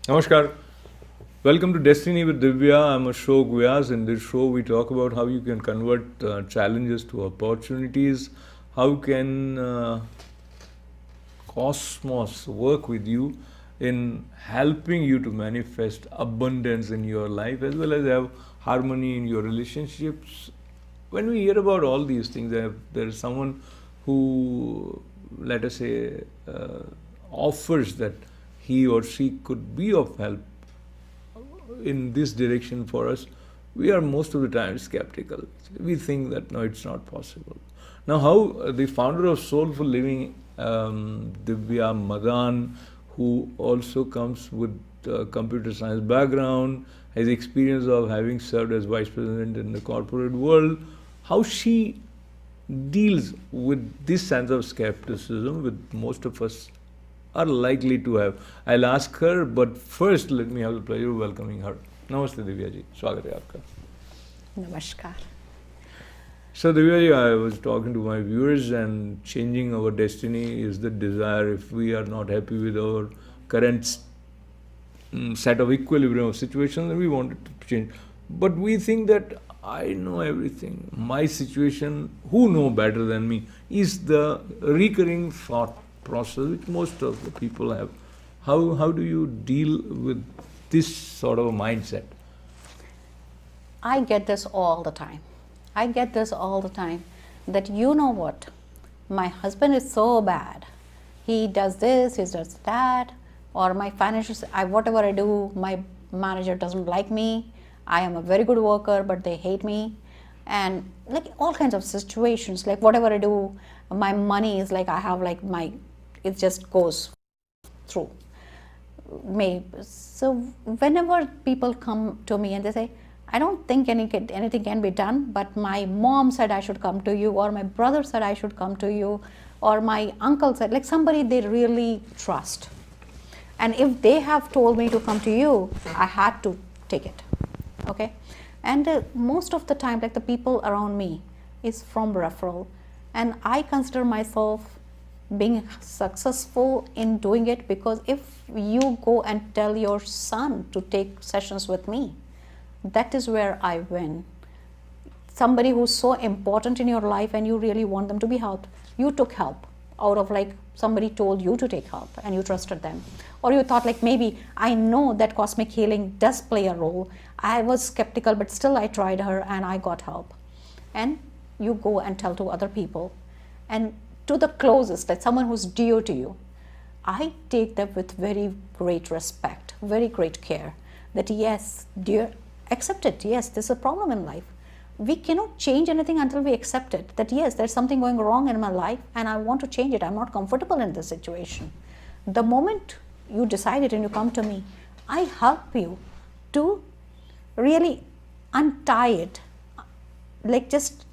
Namaskar. Welcome to Destiny with Divya. I'm Ashok Vyas. In this show, we talk about how you can convert challenges to opportunities. How can cosmos work with you in helping you to manifest abundance in your life as well as have harmony in your relationships. When we hear about all these things, there is someone who, let us say, offers that he or she could be of help in this direction for us, we are most of the time skeptical. We think that no, it's not possible. Now, how the founder of Soulful Living, Divya Madan, who also comes with computer science background, has experience of having served as vice president in the corporate world, how she deals with this sense of skepticism with most of us are likely to have. I'll ask her, but first let me have the pleasure of welcoming her. Namaste Divya ji, स्वागत है आपका. Namaskar. So Divya ji, I was talking to my viewers, and changing our destiny is the desire. If we are not happy with our current set of equilibrium of situations, then we want it to change. But we think that I know everything. My situation, who know better than me, is the recurring thought process which most of the people have. How do you deal with this sort of a mindset? I get this all the time. That you know what? My husband is so bad. He does this, he does that, or my financial, whatever I do, my manager doesn't like me. I am a very good worker, but they hate me. And like all kinds of situations, like whatever I do, my money is like I have like it just goes through me. So whenever people come to me and they say, I don't think anything can be done, but my mom said I should come to you, or my brother said I should come to you, or my uncle said, like somebody they really trust. And if they have told me to come to you, I had to take it. Okay? And most of the time, like the people around me is from referral. And I consider myself being successful in doing it, because if you go and tell your son to take sessions with me, that is where I win. Somebody who's so important in your life and you really want them to be helped, you took help out of like somebody told you to take help and you trusted them, or you thought like maybe I know that cosmic healing does play a role. I was skeptical, but still I tried her and I got help. And you go and tell to other people, and to the closest, like someone who's dear to you, I take them with very great respect, very great care, that yes, dear, accept it. Yes, there's a problem in life. We cannot change anything until we accept it, that yes, there's something going wrong in my life and I want to change it. I'm not comfortable in this situation. The moment you decide it and you come to me, I help you to really untie it, like just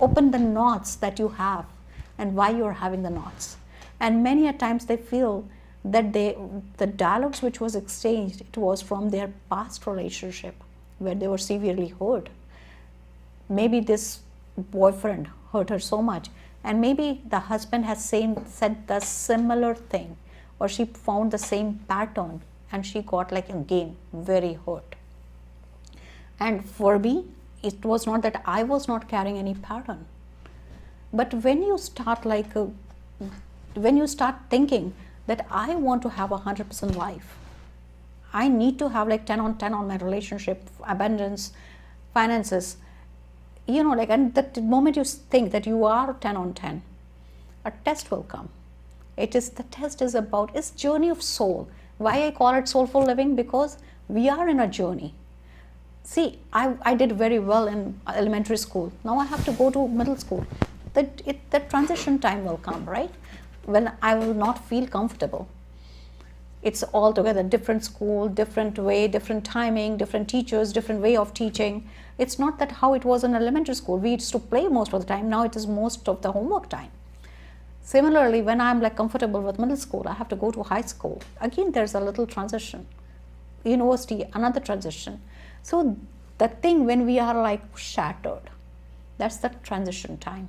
open the knots that you have and why you're having the knots. And many a times they feel that the dialogues which was exchanged, it was from their past relationship where they were severely hurt. Maybe this boyfriend hurt her so much, and maybe the husband has said the similar thing, or she found the same pattern and she got like again very hurt. And for me, it was not that I was not carrying any pattern. But when you start thinking that I want to have 100% life, I need to have like 10 on 10 on my relationship, abundance, finances, and the moment you think that you are 10 on 10, a test will come. The test is about, it's journey of soul. Why I call it soulful living? Because we are in a journey. See, I did very well in elementary school. Now I have to go to middle school. The transition time will come, right? When I will not feel comfortable. It's altogether different school, different way, different timing, different teachers, different way of teaching. It's not that how it was in elementary school. We used to play most of the time. Now it is most of the homework time. Similarly, when I'm like comfortable with middle school, I have to go to high school. Again, there's a little transition. University, another transition. So the thing when we are like shattered, that's the transition time.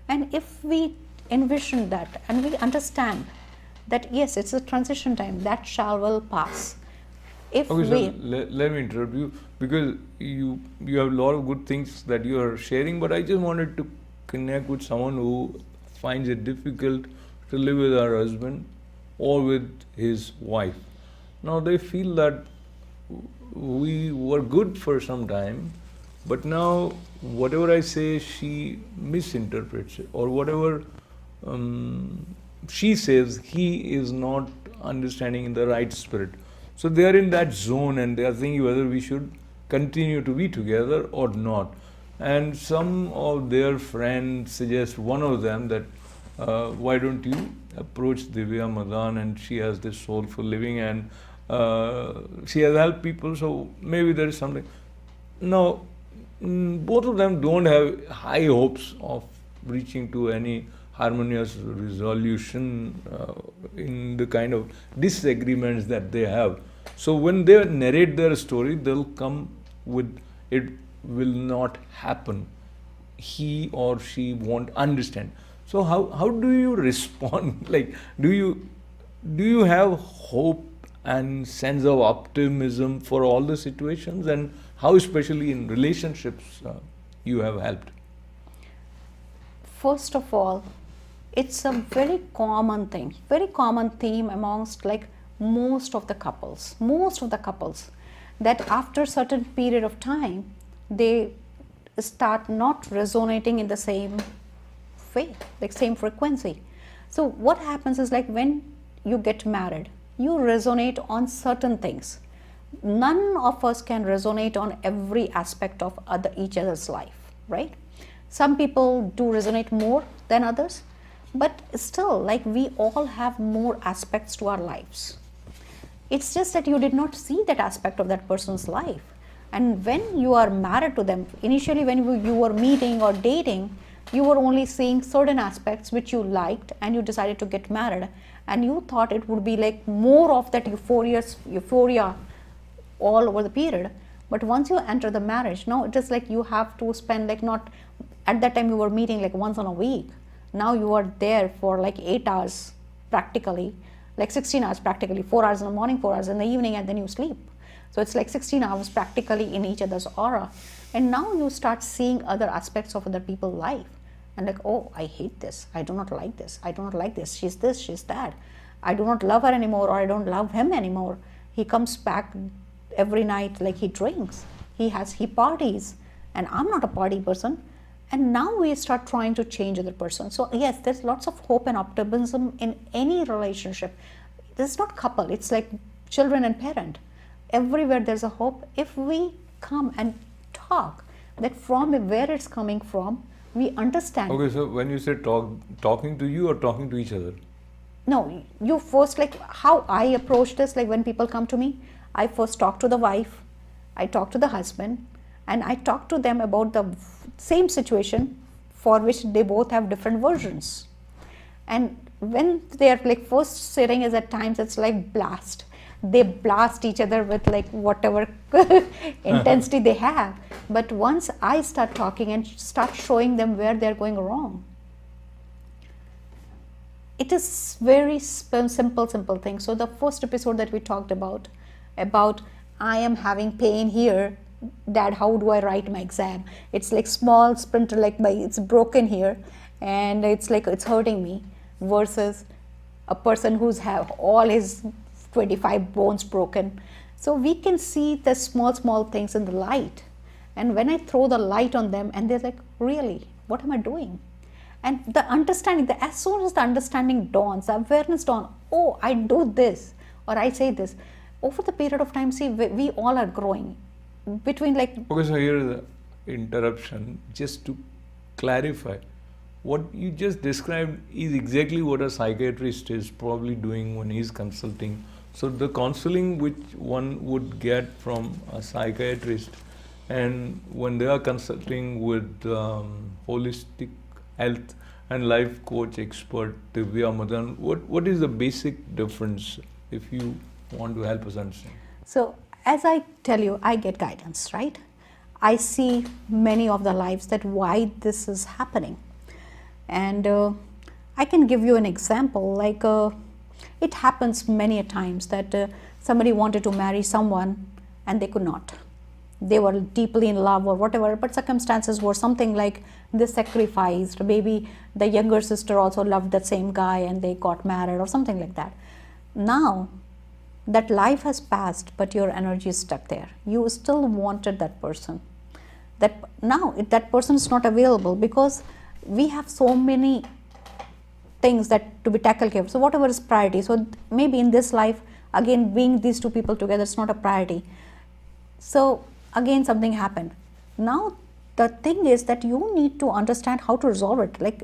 And if we envision that and we understand that yes, it's a transition time, that will pass. if Okay, we... so let me interrupt you, because you have a lot of good things that you are sharing, but I just wanted to connect with someone who finds it difficult to live with her husband or with his wife. Now they feel that we were good for some time, but now whatever I say, she misinterprets it, or whatever she says, he is not understanding in the right spirit. So they are in that zone and they are thinking whether we should continue to be together or not. And some of their friends suggest, one of them, that why don't you approach Divya Madan, and she has this soulful living, and she has helped people, so maybe there is something. Now, both of them don't have high hopes of reaching to any harmonious resolution in the kind of disagreements that they have. So when they narrate their story, they'll come with, it will not happen, he or she won't understand. So how do you respond? Like, do you have hope and sense of optimism for all the situations, and how, especially in relationships, you have helped? First of all, it's a very common thing, very common theme amongst like most of the couples, that after certain period of time, they start not resonating in the same way, like same frequency. So what happens is, like, when you get married, you resonate on certain things. None of us can resonate on every aspect of each other's life, right? Some people do resonate more than others, but still, like, we all have more aspects to our lives. It's just that you did not see that aspect of that person's life. And when you are married to them, initially when you were meeting or dating, you were only seeing certain aspects which you liked, and you decided to get married, and you thought it would be like more of that euphoria all over the period. But once you enter the marriage, now it is like you have to spend, like, not at that time you were meeting like once in a week. Now you are there for like 8 hours practically, like 16 hours practically, 4 hours in the morning, 4 hours in the evening, and then you sleep. So it's like 16 hours practically in each other's aura. And now you start seeing other aspects of other people's life. And like, oh, I hate this. I do not like this. I do not like this. She's this, she's that. I do not love her anymore, or I don't love him anymore. He comes back every night, like he drinks. He parties. And I'm not a party person. And now we start trying to change other person. So yes, there's lots of hope and optimism in any relationship. This is not couple. It's like children and parent. Everywhere there's a hope if we come and talk that from where it's coming from, we understand. Okay, so when you say talking to you or talking to each other? No, you first, like how I approach this, like when people come to me, I first talk to the wife, I talk to the husband, and I talk to them about the same situation for which they both have different versions. And when they are like first sitting, is at times it's like blast. They blast each other with like whatever intensity they have. But once I start talking and start showing them where they're going wrong, it is very simple thing. So the first episode that we talked about I am having pain here, Dad, how do I write my exam? It's like small splinter, like it's broken here, and it's like it's hurting me, versus a person who's have all his 25 bones broken. So we can see the small things in the light, and when I throw the light on them, and they're like, really, what am I doing? And the understanding, as soon as the understanding dawns, the awareness dawns, oh, I do this, or I say this, over the period of time, see, we all are growing between like... Okay, so here is the interruption. Just to clarify, what you just described is exactly what a psychiatrist is probably doing when he's consulting. So the counseling which one would get from a psychiatrist, and when they are consulting with holistic health and life coach expert Divya Madan, what is the basic difference, if you want to help us understand? So as I tell you, I get guidance, right? I see many of the lives that why this is happening. And I can give you an example, like it happens many a times that somebody wanted to marry someone and they could not. They were deeply in love or whatever, but circumstances were something like they sacrificed. Maybe the younger sister also loved that same guy and they got married or something like that. Now that life has passed, but your energy is stuck there. You still wanted that person. That now that person is not available because we have so many things that to be tackled care. So whatever is priority. So maybe in this life, again, being these two people together is not a priority. So again, something happened. Now the thing is that you need to understand how to resolve it. Like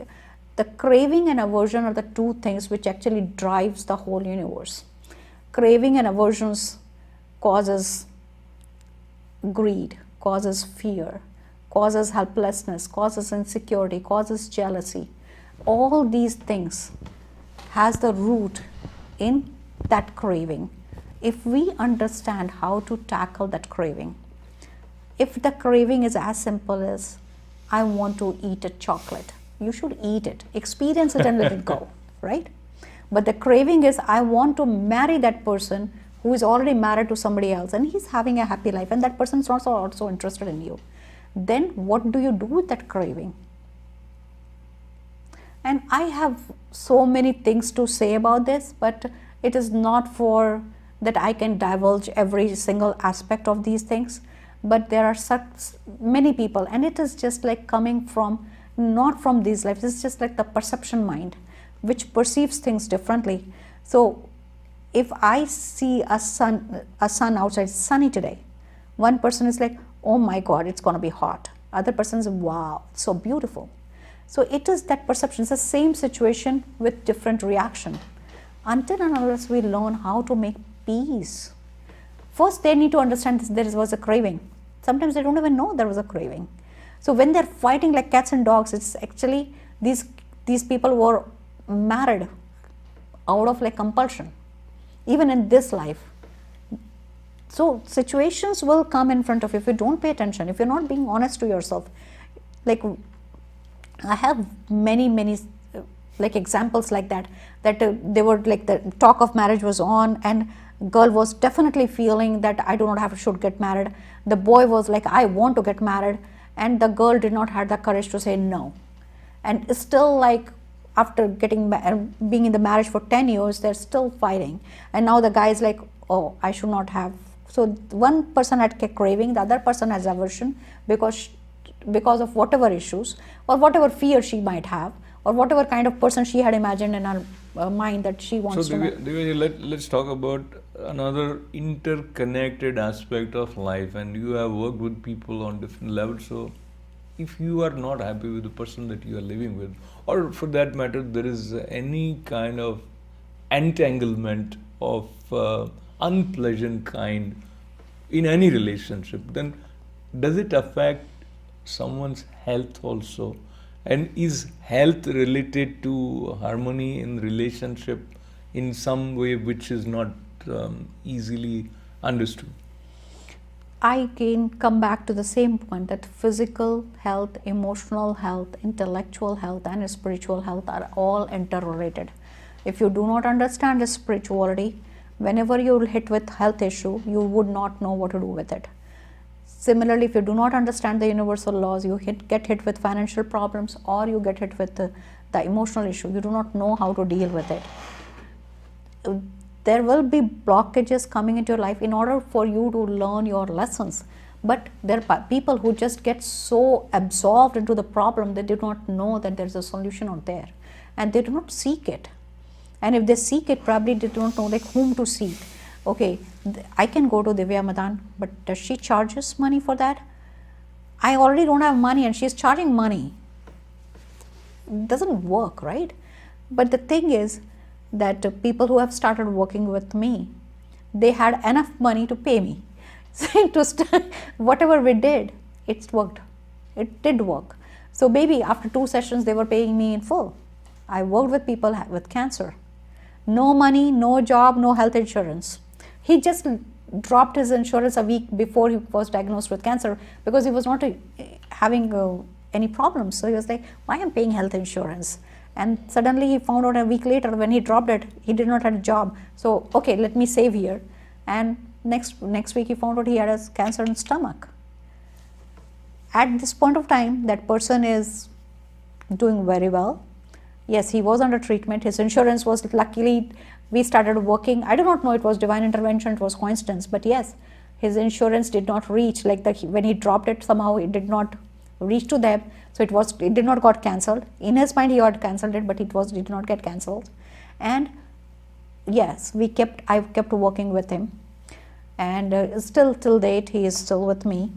the craving and aversion are the two things which actually drives the whole universe. Craving and aversions causes greed, causes fear, causes helplessness, causes insecurity, causes jealousy. All these things has the root in that craving. If we understand how to tackle that craving, if the craving is as simple as I want to eat a chocolate, you should eat it, experience it and let it go, right? But the craving is I want to marry that person who is already married to somebody else and he's having a happy life and that person is also interested in you. Then what do you do with that craving? And I have so many things to say about this, but it is not for that I can divulge every single aspect of these things. But there are such many people, and it is just like coming from, not from these lives, it's just like the perception mind, which perceives things differently. So if I see a sun outside, it's sunny today, one person is like, oh my God, it's going to be hot. Other person is, wow, it's so beautiful. So it is that perception. It's the same situation with different reaction. Until and unless we learn how to make peace. First, they need to understand there was a craving. Sometimes they don't even know there was a craving. So when they're fighting like cats and dogs, it's actually these people were married out of like compulsion, even in this life. So situations will come in front of you if you don't pay attention, if you're not being honest to yourself. Like I have many like examples like that they were like the talk of marriage was on and girl was definitely feeling that I do not should get married. The boy was like, I want to get married, and the girl did not have the courage to say no. And still, like after being in the marriage for 10 years, they're still fighting. And now the guy is like, oh, I should not have. So one person had craving, the other person has aversion because of whatever issues or whatever fear she might have or whatever kind of person she had imagined in her mind that she wants to know. Divya, let's talk about another interconnected aspect of life, and you have worked with people on different levels. So if you are not happy with the person that you are living with, or for that matter there is any kind of entanglement of unpleasant kind in any relationship, then does it affect someone's health also? And is health related to harmony in relationship in some way which is not easily understood? I can come back to the same point that physical health, emotional health, intellectual health and spiritual health are all interrelated. If you do not understand spirituality, whenever you will hit with health issue, you would not know what to do with it. Similarly, if you do not understand the universal laws, you get hit with financial problems or you get hit with the emotional issue. You do not know how to deal with it. There will be blockages coming into your life in order for you to learn your lessons. But there are people who just get so absorbed into the problem they do not know that there's a solution out there, and they do not seek it. And if they seek it, probably they don't know like whom to seek. Okay, I can go to Divya Madan, but does she charges money for that? I already don't have money and she's charging money. It doesn't work, right? But the thing is that people who have started working with me, they had enough money to pay me. So whatever we did, it worked. It did work. So maybe after 2 sessions, they were paying me in full. I worked with people with cancer. No money, no job, no health insurance. He just dropped his insurance a week before he was diagnosed with cancer because he was not having any problems. So he was like, why am I paying health insurance? And suddenly he found out a week later when he dropped it, he did not have a job. So, okay, let me save here. and next week he found out he had a cancer in stomach. At this point of time, that person is doing very well. Yes, he was under treatment. His insurance was, luckily we started working. I do not know, it was divine intervention, it was coincidence, but yes, his insurance did not reach, like when he dropped it, somehow it did not reach to them, so it did not got cancelled. In his mind he had cancelled it, but it did not get cancelled. And yes, I kept working with him, and still till date he is still with me,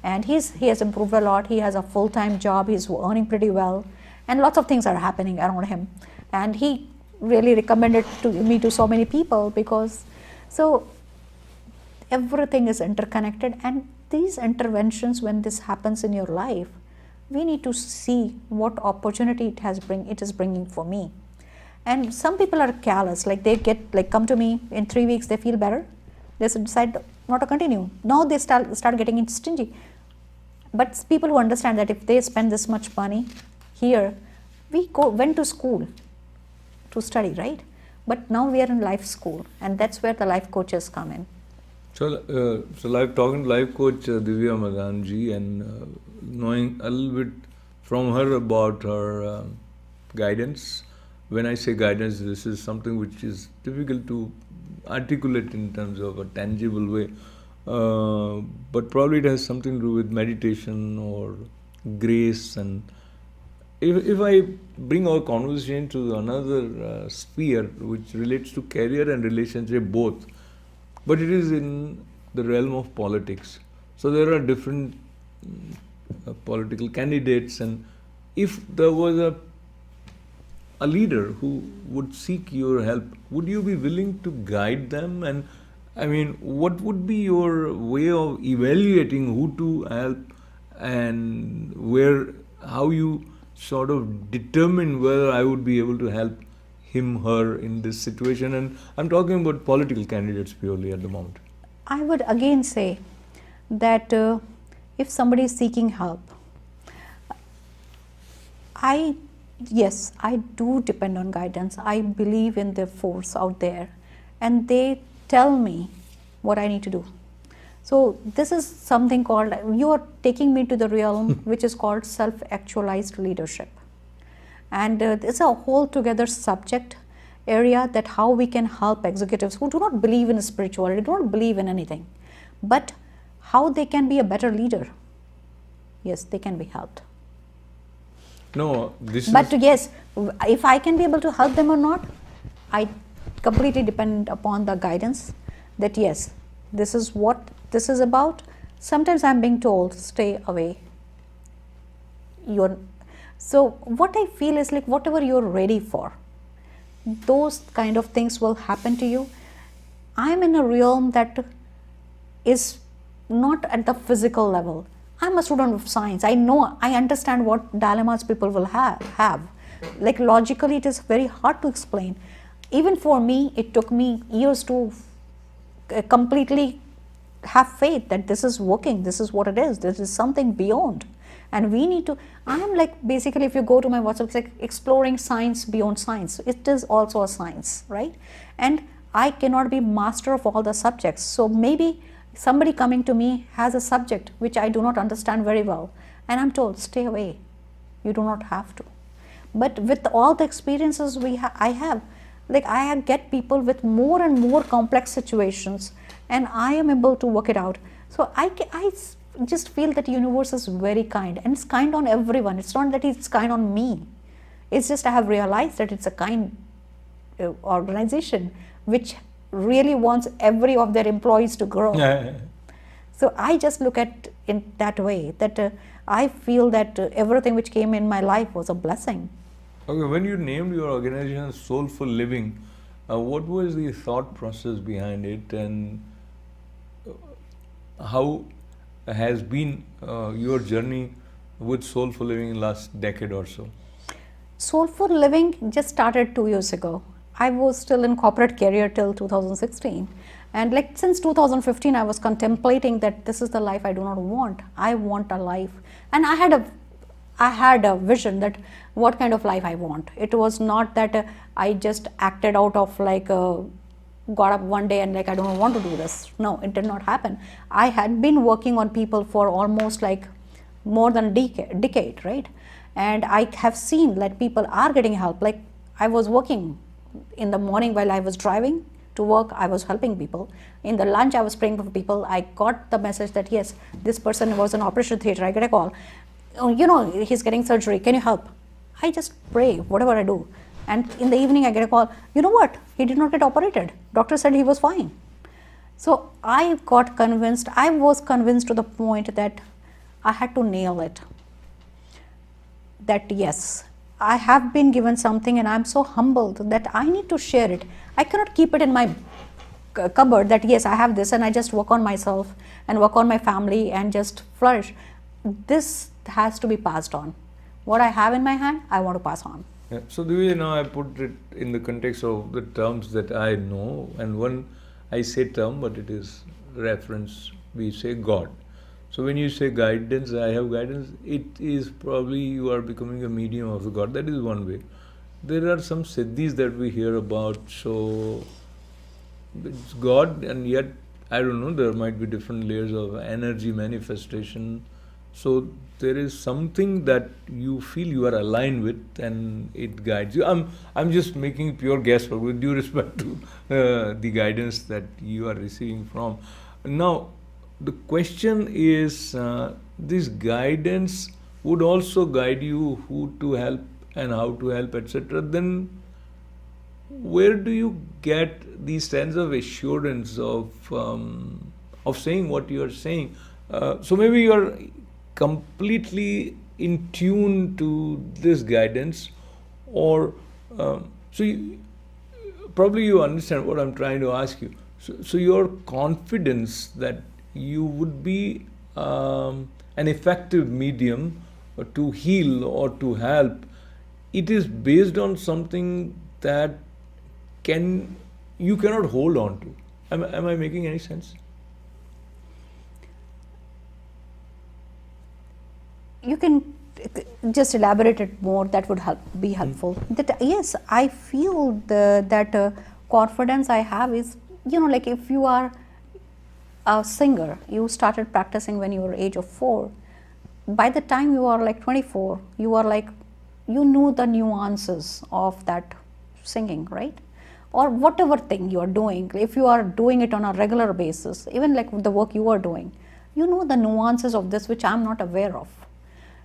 and he has improved a lot. He has a full-time job, he's earning pretty well, and lots of things are happening around him, and he really recommended me to so many people, because so everything is interconnected. And these interventions, when this happens in your life, we need to see what opportunity it is bringing for me. And some people are callous, like they come to me in 3 weeks, they feel better, they decide not to continue. Now they start getting stingy. But people who understand that if they spend this much money here, we went to school to study, right? But now we are in life school, and that's where the life coaches come in. So talking to life coach Divya Madan ji, and knowing a little bit from her about her guidance. When I say guidance, this is something which is difficult to articulate in terms of a tangible way, but probably it has something to do with meditation or grace. And if I bring our conversation to another sphere which relates to career and relationship both, but it is in the realm of politics. So there are different political candidates, and if there was a leader who would seek your help, would you be willing to guide them? And I mean, what would be your way of evaluating who to help, and how you sort of determine whether I would be able to help him, her in this situation? And I'm talking about political candidates purely at the moment. I would again say that if somebody is seeking help, yes, I do depend on guidance. I believe in the force out there, and they tell me what I need to do. So this is something called, you are taking me to the realm which is called self-actualized leadership. And it's a whole together subject area, that how we can help executives who do not believe in spirituality, do not believe in anything, but how they can be a better leader. Yes, they can be helped. No, yes, if I can be able to help them or not, I completely depend upon the guidance, that yes, this is what this is about. Sometimes I'm being told, stay away. So what I feel is, like, whatever you're ready for, those kind of things will happen to you. I'm in a realm that is not at the physical level. I'm a student of science. I understand what dilemmas people will have. Like, logically, it is very hard to explain. Even for me, it took me years to completely have faith that this is working, this is what it is, this is something beyond. And we need to, I'm like, basically, if you go to my WhatsApp, it's like exploring science beyond science. It is also a science, right? And I cannot be master of all the subjects. So maybe somebody coming to me has a subject which I do not understand very well, and I'm told, stay away, you do not have to. But with all the experiences I have, like, I get people with more and more complex situations, and I am able to work it out. So I just feel that universe is very kind, and it's kind on everyone. It's not that it's kind on me. It's just I have realized that it's a kind organization which really wants every of their employees to grow. So I just look at in that way, that I feel that everything which came in my life was a blessing. Okay, when you named your organization Soulful Living, what was the thought process behind it, and how has been your journey with Soulful Living in the last decade or so? Soulful Living just started 2 years ago. I was still in corporate career till 2016, and like since 2015 I was contemplating that this is the life I do not want. I want a life, and I had a vision that what kind of life I want. It was not that I just acted out of like got up one day and like, I don't want to do this. No, it did not happen. I had been working on people for almost like more than a decade, right? And I have seen that people are getting help. Like I was working in the morning while I was driving to work, I was helping people. In the lunch, I was praying for people. I got the message that yes, this person was in operation theater. I get a call, oh, he's getting surgery. Can you help? I just pray, whatever I do. And in the evening, I get a call. You know what? He did not get operated. Doctor said he was fine. So I got convinced. I was convinced to the point that I had to nail it. That yes, I have been given something and I'm so humbled that I need to share it. I cannot keep it in my cupboard that yes, I have this and I just work on myself and work on my family and just flourish. This has to be passed on. What I have in my hand, I want to pass on. Yeah. So the way now I put it in the context of the terms that I know, and one I say term, but it is reference, we say God. So when you say guidance, I have guidance, it is probably you are becoming a medium of the God. That is one way. There are some siddhis that we hear about, so it's God, and yet, I don't know, there might be different layers of energy manifestation. So there is something that you feel you are aligned with and it guides you. I'm just making pure guesswork with due respect to the guidance that you are receiving from. Now, the question is, this guidance would also guide you who to help and how to help, etc. Then where do you get these sense of assurance of saying what you are saying? So maybe you are completely in tune to this guidance, or probably you understand what I'm trying to ask you. So your confidence that you would be an effective medium to heal or to help, it is based on something that you cannot hold on to. Am I making any sense? You can just elaborate it more. That would be helpful. That yes, I feel that confidence I have is, like if you are a singer, you started practicing when you were age of 4. By the time you are like 24, you are like, you know the nuances of that singing, right? Or whatever thing you are doing, if you are doing it on a regular basis, even like the work you are doing, you know the nuances of this which I'm not aware of.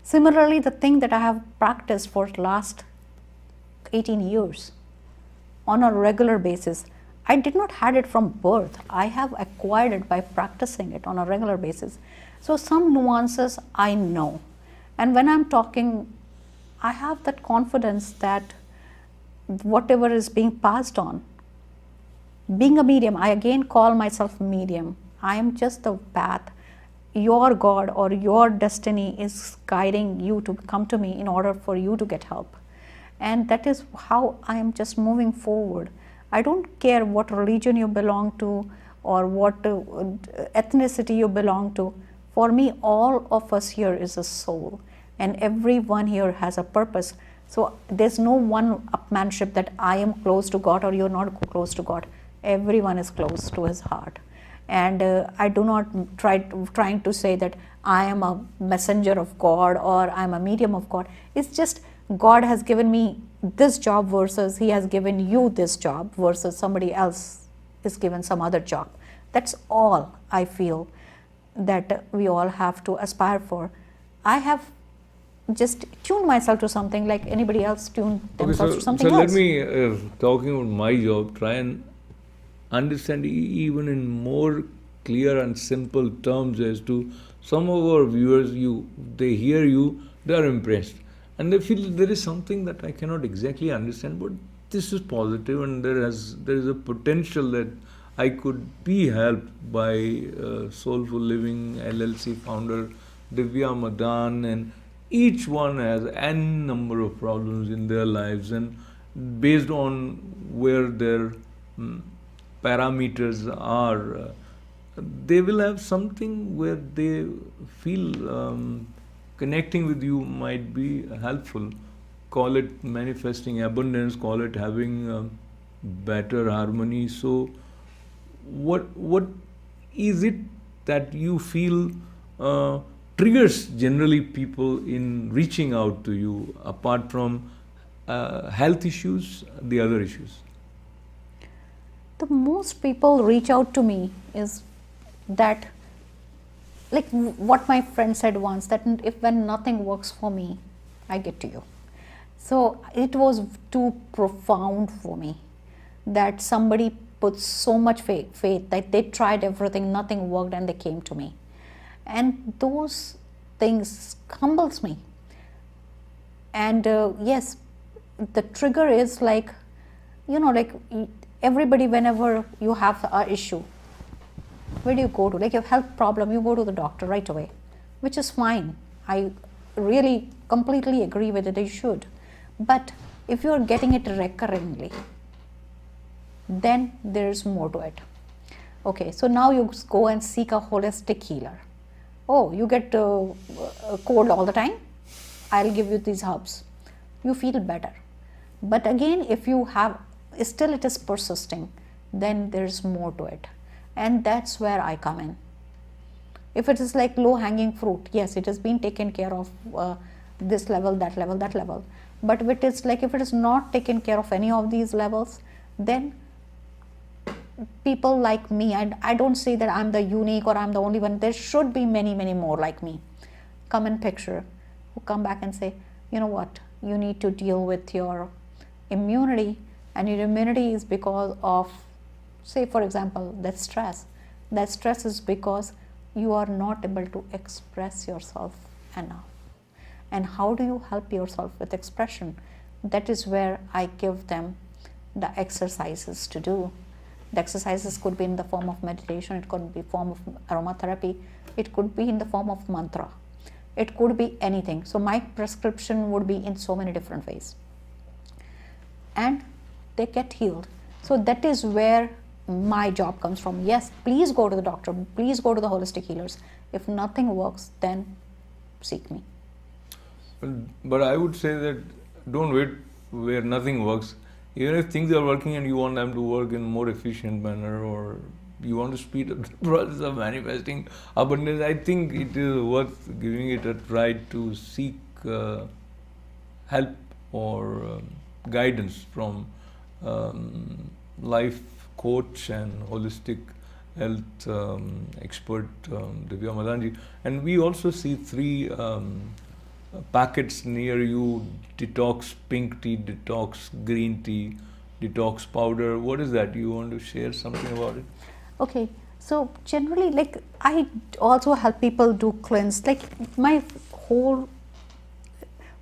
Similarly, the thing that I have practiced for the last 18 years on a regular basis, I did not had it from birth. I have acquired it by practicing it on a regular basis. So some nuances I know. And when I'm talking, I have that confidence that whatever is being passed on, being a medium, I again call myself medium. I am just the path. Your God or your destiny is guiding you to come to me in order for you to get help. And that is how I am just moving forward. I don't care what religion you belong to or what ethnicity you belong to. For me, all of us here is a soul, and everyone here has a purpose. So there's no one upmanship that I am close to God or you're not close to God. Everyone is close to his heart. And I do not trying to say that I am a messenger of God or I'm a medium of God. It's just God has given me this job versus he has given you this job versus somebody else is given some other job. That's all I feel that we all have to aspire for. I have just tuned myself to something like anybody else tuned themselves to something else. So let me, talking about my job, try and understand even in more clear and simple terms as to some of our viewers, they hear you, they are impressed. And they feel there is something that I cannot exactly understand, but this is positive and there is a potential that I could be helped by Soulful Living LLC founder Divya Madan, and each one has n number of problems in their lives, and based on where their parameters are, they will have something where they feel connecting with you might be helpful. Call it manifesting abundance, call it having better harmony. So what is it that you feel triggers generally people in reaching out to you, apart from health issues, the other issues? The most people reach out to me is that, like what my friend said once, that if when nothing works for me, I get to you. So it was too profound for me that somebody put so much faith that they tried everything, nothing worked, and they came to me. And those things humbles me. And yes, the trigger is like, like everybody, whenever you have an issue, where do you go to? Like a health problem, you go to the doctor right away, which is fine. I really completely agree with it, you should. But if you are getting it recurringly, then there's more to it. Okay, so now you go and seek a holistic healer. Oh, you get a cold all the time? I'll give you these herbs. You feel better. But again, if you have, still it is persisting, then there's more to it. And that's where I come in. If it is like low hanging fruit, yes, it has been taken care of, this level, that level, that level. But if it is like, if it is not taken care of any of these levels, then people like me, and I don't say that I'm the unique or I'm the only one, there should be many, many more like me, come in picture, who come back and say, you know what, you need to deal with your immunity, and your immunity is because of, say for example, that stress. That stress is because you are not able to express yourself enough. And how do you help yourself with expression? That is where I give them the exercises to do. The exercises could be in the form of meditation, it could be form of aromatherapy, it could be in the form of mantra, it could be anything. So my prescription would be in so many different ways, and they get healed. So that is where my job comes from. Yes, please go to the doctor, please go to the holistic healers. If nothing works, then seek me. But I would say that don't wait where nothing works. Even if things are working and you want them to work in a more efficient manner, or you want to speed up the process of manifesting abundance, I think it is worth giving it a try to seek help or guidance from life coach and holistic health expert Divya Madan. And we also see 3 packets near you: detox pink tea, detox green tea, detox powder. What is that? You want to share something about it? Okay, so generally, like I also help people do cleanse. Like my whole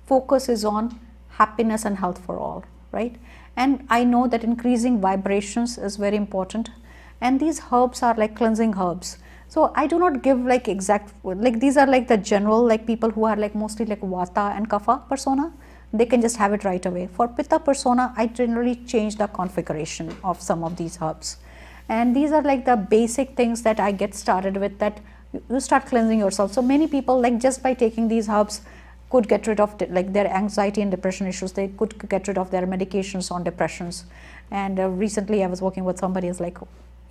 focus is on happiness and health for all, right? And I know that increasing vibrations is very important, and these herbs are like cleansing herbs. So I do not give like exact, like these are like the general, like people who are like mostly like Vata and Kapha persona, they can just have it right away. For Pitta persona, I generally change the configuration of some of these herbs. And these are like the basic things that I get started with, that you start cleansing yourself. So many people, like just by taking these herbs, could get rid of like their anxiety and depression issues. They could get rid of their medications on depressions. And recently I was working with somebody who's like,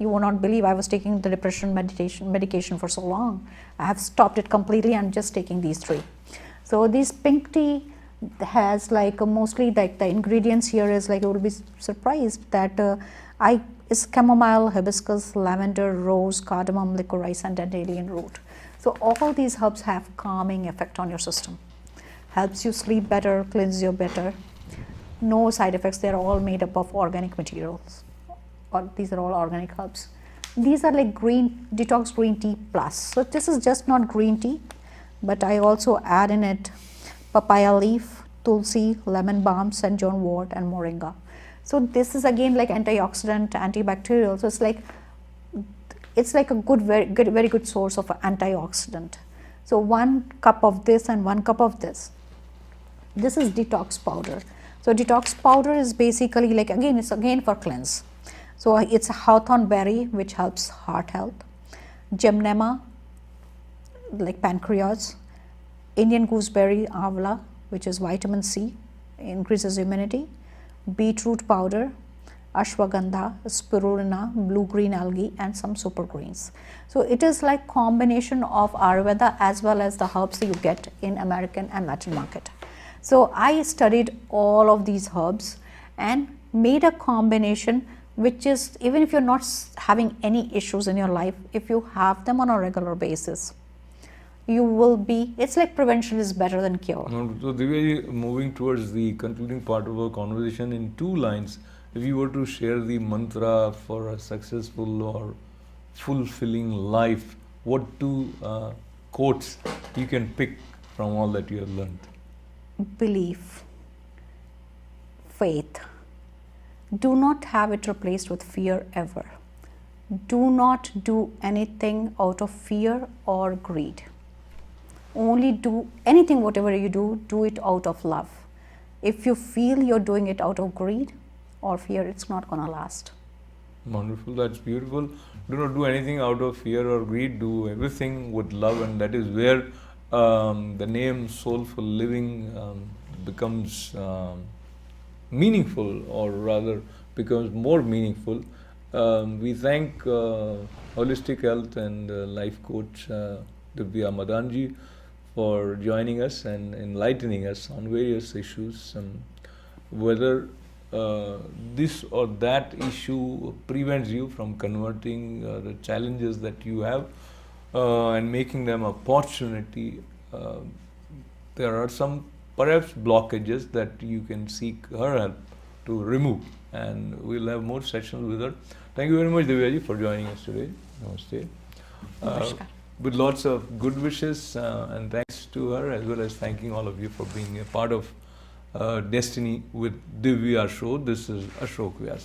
you will not believe, I was taking the depression medication for so long. I have stopped it completely. I'm just taking these 3. So this pink tea has like mostly like the ingredients here is like, you will be surprised that is chamomile, hibiscus, lavender, rose, cardamom, licorice, and dandelion root. So all these herbs have calming effect on your system. Helps you sleep better, cleanse you better. No side effects. They're all made up of organic materials. These are all organic herbs. These are like detox green tea plus. So this is just not green tea, but I also add in it papaya leaf, tulsi, lemon balm, St. John wort, and moringa. So this is again like antioxidant, antibacterial. So it's like a very good source of antioxidant. So 1 cup of this and 1 cup of this. This is detox powder. So detox powder is basically like, again, it's again for cleanse. So it's a hawthorn berry, which helps heart health. Gymnema, like pancreas. Indian gooseberry, avla, which is vitamin C, increases immunity. Beetroot powder, ashwagandha, spirulina, blue-green algae, and some super greens. So it is like combination of Ayurveda as well as the herbs that you get in American and Latin market. So I studied all of these herbs and made a combination which is, even if you're not having any issues in your life, if you have them on a regular basis, you will be, it's like prevention is better than cure. So Divya, moving towards the concluding part of our conversation in 2 lines, if you were to share the mantra for a successful or fulfilling life, what 2 quotes you can pick from all that you have learned? Belief, faith. Do not have it replaced with fear ever. Do not do anything out of fear or greed. Only do anything, whatever you do it out of love. If you feel you're doing it out of greed or fear, it's not gonna last. Wonderful, that's beautiful. Do not do anything out of fear or greed, do everything with love, and that is where the name Soulful Living becomes meaningful, or rather becomes more meaningful. We thank Holistic Health and Life Coach Divya Madan ji for joining us and enlightening us on various issues, whether this or that issue prevents you from converting the challenges that you have and making them opportunity. There are some perhaps blockages that you can seek her help to remove, and we'll have more sessions with her. Thank you very much, Divya ji, for joining us today. Namaste. With lots of good wishes and thanks to her, as well as thanking all of you for being a part of Destiny with Divya show. This is Ashok Vyas.